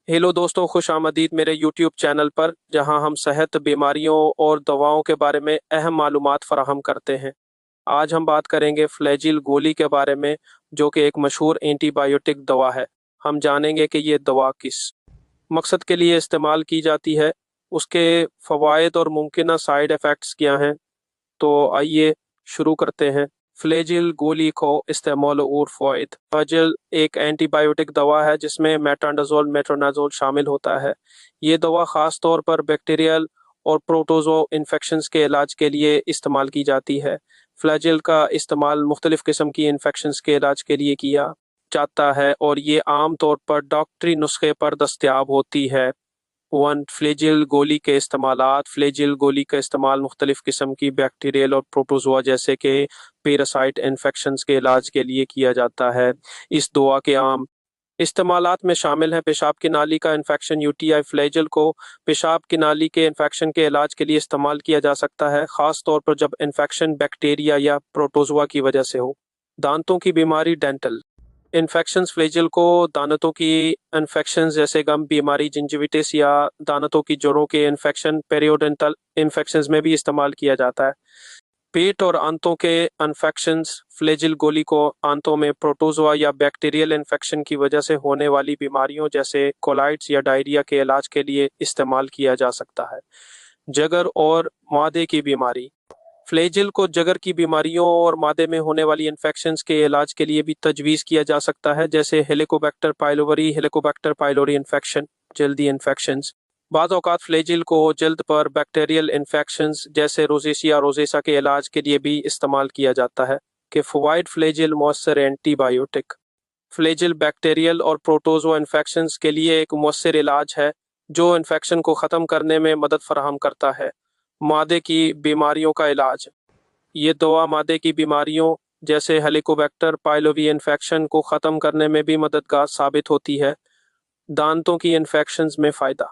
Hello दोस्तों, खुश आमदीद मेरे यूट्यूब चैनल पर, जहां हम सेहत, बीमारियों और दवाओं के बारे में अहम मालूमात फराहम करते हैं। आज हम बात करेंगे फ्लैजिल गोली के बारे में, जो कि एक मशहूर एंटीबायोटिक दवा है। हम जानेंगे कि ये दवा किस मकसद के लिए इस्तेमाल की जाती है, उसके फ़वाइद और मुमकिन साइड इफ़ेक्ट्स क्या हैं। तो आइए शुरू करते हैं। फ्लेजिल गोली को इस्तेमाल और फ़वाइद। फ्लेजिल एक एंटीबायोटिक दवा है जिसमें मेट्रोनिडाज़ोल मेट्रोनाज़ोल शामिल होता है। ये दवा ख़ास तौर पर बैक्टीरियल और प्रोटोजो इन्फेक्शंस के इलाज के लिए इस्तेमाल की जाती है। फ्लैजिल का इस्तेमाल मुख्तलिफ़ किस्म की इन्फेक्शंस के इलाज के लिए किया जाता है और ये आम तौर पर डॉक्टरी नुस्खे पर दस्तयाब होती है। वन फ्लेजिल गोली के इस्तेमालात। फ्लेजिल गोली का इस्तेमाल मुख्तलिफ़ किस्म की बैक्टीरियल और प्रोटोजोआ जैसे कि पैरासाइट इन्फेक्शंस के इलाज के लिए किया जाता है। इस दवा के आम इस्तेमालात में शामिल हैं पेशाब की नाली का इन्फेक्शन यूटीआई। फ्लैजिल को पेशाब की नाली के इन्फेक्शन के इलाज के लिए इस्तेमाल किया जा सकता है, ख़ास तौर पर जब इन्फेक्शन बैक्टीरिया या प्रोटोजोआ की वजह से हो। दांतों की बीमारी, डेंटल इन्फेक्शंस। फ्लेजिल को दांतों की इन्फेक्शन जैसे गम बीमारी, जिंजिविटिस या दांतों की जड़ों के इन्फेक्शन, पेरियोडेंटल इन्फेक्शंस में भी इस्तेमाल किया जाता है। पेट और आंतों के इन्फेक्शंस। फ्लेजिल गोली को आंतों में प्रोटोजोआ या बैक्टीरियल इन्फेक्शन की वजह से होने वाली बीमारियों जैसे कोलाइट्स या डायरिया के इलाज के लिए इस्तेमाल किया जा सकता है। जगर और मादे की बीमारी। फ्लेजिल को जगर की बीमारियों और मादे में होने वाली इन्फेक्शंस के इलाज के लिए भी तजवीज़ किया जा सकता है, जैसे Helicobacter pylori, Helicobacter pylori infection, जल्दी इन्फेक्शंस। बाज़ औक़ात फ्लेजिल को जल्द पर बैक्टीरियल इन्फेक्शंस जैसे रोजेसिया रोजेसा के इलाज के लिए भी इस्तेमाल किया जाता है। कि फ़वाइद। फ्लेजिल मौसर एंटीबायोटिक। फ्लेजिल बैक्टीरियल और प्रोटोजो इन्फेक्शंस के लिए एक मौसर इलाज है जो इन्फेक्शन को ख़त्म करने में मदद फराहम करता है। मादे की बीमारियों का इलाज। ये दवा मादे की बीमारियों जैसे हेलिकोबैक्टर पाइलोवी इन्फेक्शन को ख़त्म करने में भी मददगार साबित होती है। दांतों की इन्फेक्शंस में फ़ायदा।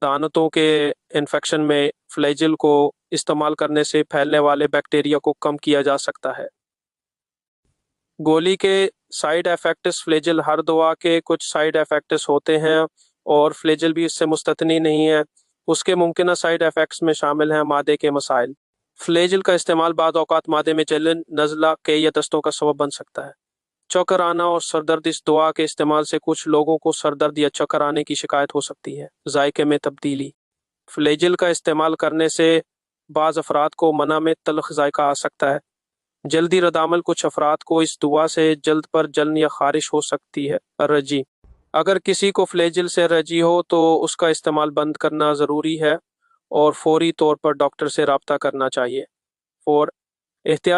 दांतों के इन्फेक्शन में फ्लैजिल को इस्तेमाल करने से फैलने वाले बैक्टीरिया को कम किया जा सकता है। गोली के साइड इफ़ेक्ट्स। फ्लैजिल हर दवा के कुछ साइड इफ़ेक्ट्स होते हैं और फ्लैजिल भी इससे मुस्तथनी नहीं है। उसके मुमकिन साइड इफ़ेक्ट्स में शामिल हैं मादे के मसाइल। फ्लैजिल का इस्तेमाल बाद औक़ात मादे में जलन, नज़ला के या दस्तों का सबब बन सकता है। चक्कर आना और सरदर्द। इस दवा के इस्तेमाल से कुछ लोगों को सरदर्द या चक्कर आने की शिकायत हो सकती है। जायके में तब्दीली। फ्लैजिल का इस्तेमाल करने से बाज़ अफराद को मना में तल्ख़ जायका आ सकता है। जल्दी रद्दअमल। कुछ अफराद को इस दवा से जल्द पर जलन या खारिश हो सकती है। एलर्जी। अगर किसी को फ्लैजिल से एलर्जी हो तो उसका इस्तेमाल बंद करना ज़रूरी है और फौरी तौर पर डॉक्टर से रब्ता करना चाहिए। और एहतियात